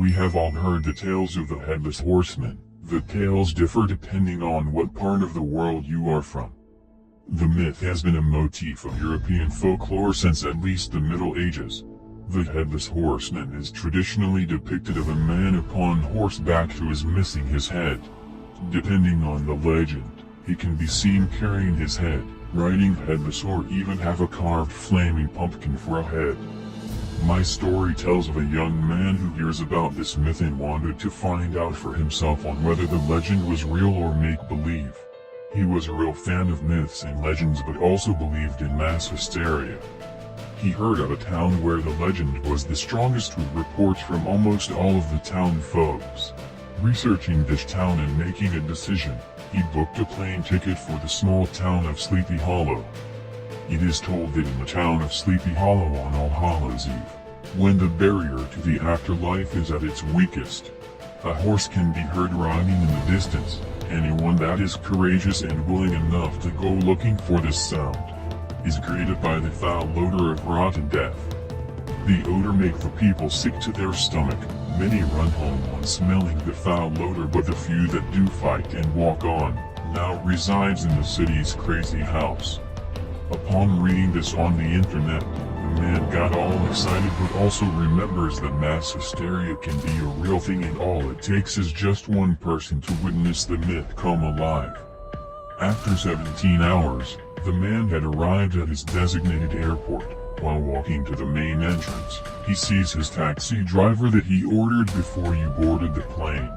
We have all heard the tales of the Headless Horseman. The tales differ depending on what part of the world you are from. The myth has been a motif of European folklore since at least the Middle Ages. The Headless Horseman is traditionally depicted of a man upon horseback who is missing his head. Depending on the legend, he can be seen carrying his head, riding headless, or even have a carved flaming pumpkin for a head. My story tells of a young man who hears about this myth and wanted to find out for himself on whether the legend was real or make-believe. He was a real fan of myths and legends, but also believed in mass hysteria. He heard of a town where the legend was the strongest, with reports from almost all of the town folks. Researching this town and making a decision, he booked a plane ticket for the small town of Sleepy Hollow. It is told that in the town of Sleepy Hollow on All Hallows Eve, when the barrier to the afterlife is at its weakest, a horse can be heard riding in the distance. Anyone that is courageous and willing enough to go looking for this sound is greeted by the foul odor of rotten death. The odor makes the people sick to their stomach. Many run home on smelling the foul odor, but the few that do fight and walk on now resides in the city's crazy house. Upon reading this on the internet, the man got all excited, but also remembers that mass hysteria can be a real thing, and all it takes is just one person to witness the myth come alive. After 17 hours, the man had arrived at his designated airport. While walking to the main entrance, he sees his taxi driver that he ordered before you boarded the plane.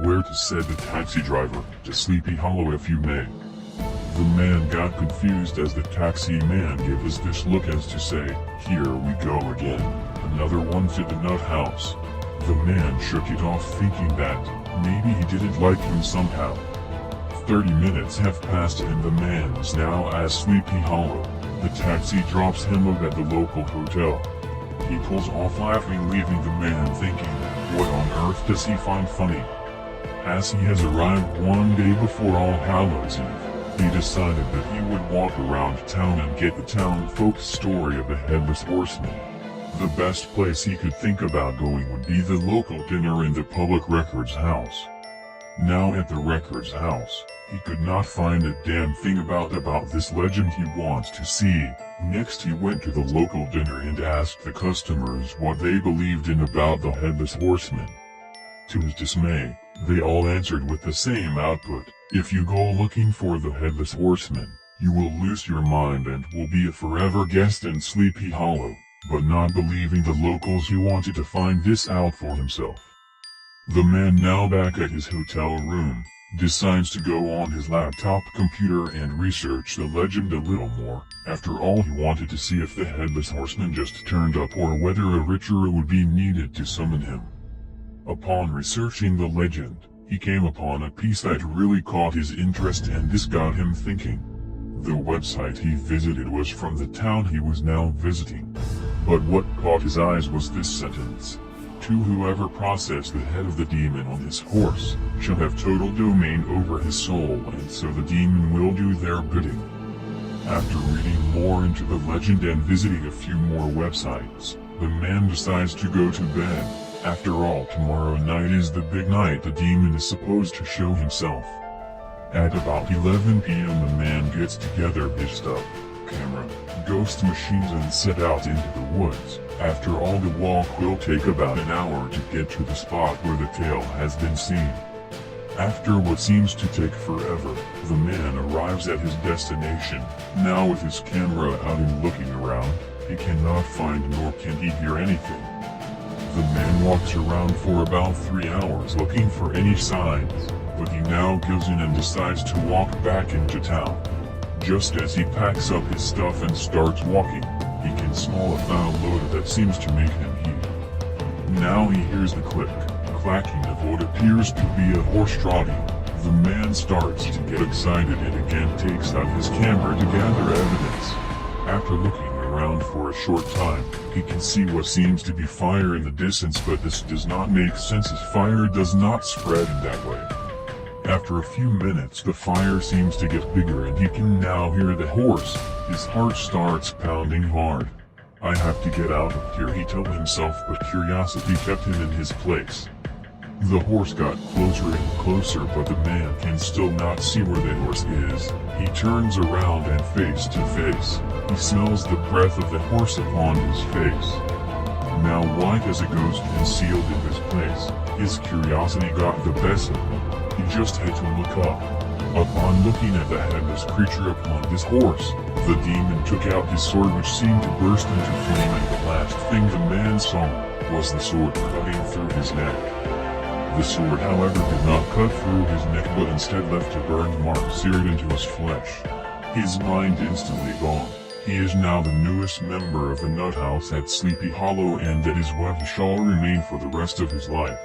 Where to, said the taxi driver, to Sleepy Hollow if you may. The man got confused as the taxi man gave us this look as to say, here we go again, another one to the nut house. The man shook it off, thinking that maybe he didn't like him somehow. 30 minutes have passed and the man is now at Sleepy Hollow. The taxi drops him off at the local hotel. He pulls off laughing, leaving the man thinking, what on earth does he find funny? As he has arrived one day before All Hallows Eve, he decided that he would walk around town and get the town folks' story of the Headless Horseman. The best place he could think about going would be the local dinner in the public records house. Now at the records house, he could not find a damn thing about this legend he wants to see. Next he went to the local dinner and asked the customers what they believed in about the Headless Horseman. To his dismay, they all answered with the same output: if you go looking for the Headless Horseman, you will lose your mind and will be a forever guest in Sleepy Hollow. But not believing the locals, he wanted to find this out for himself. The man, now back at his hotel room, decides to go on his laptop computer and research the legend a little more. After all, he wanted to see if the Headless Horseman just turned up or whether a ritual would be needed to summon him. Upon researching the legend, he came upon a piece that really caught his interest, and this got him thinking. The website he visited was from the town he was now visiting. But what caught his eyes was this sentence: to whoever processed the head of the demon on his horse, shall have total domain over his soul, and so the demon will do their bidding. After reading more into the legend and visiting a few more websites, the man decides to go to bed. After all, tomorrow night is the big night the demon is supposed to show himself. At about 11 p.m. the man gets together his stuff, camera, ghost machines, and set out into the woods. After all, the walk will take about an hour to get to the spot where the tale has been seen. After what seems to take forever, the man arrives at his destination. Now with his camera out and looking around, he cannot find nor can he hear anything. The man walks around for about 3 hours looking for any signs, but he now gives in and decides to walk back into town. Just as he packs up his stuff and starts walking, he can smell a foul odor that seems to make him heat. Now he hears the clacking of what appears to be a horse trotting. The man starts to get excited and again takes out his camera to gather evidence. After looking around for a short time, he can see what seems to be fire in the distance, but this does not make sense as fire does not spread in that way. After a few minutes, the fire seems to get bigger and he can now hear the horse. His heart starts pounding hard. I have to get out of here, he told himself, but curiosity kept him in his place. The horse got closer and closer, but the man can still not see where the horse is. He turns around and face to face, he smells the breath of the horse upon his face. Now white as a ghost concealed in his place, his curiosity got the best of him. He just had to look up. Upon looking at the headless creature upon his horse, the demon took out his sword, which seemed to burst into flame, and the last thing the man saw was the sword cutting through his neck. The sword, however, did not cut through his neck, but instead left a burned mark seared into his flesh. His mind instantly gone. He is now the newest member of the nut house at Sleepy Hollow, and that is what he shall remain for the rest of his life.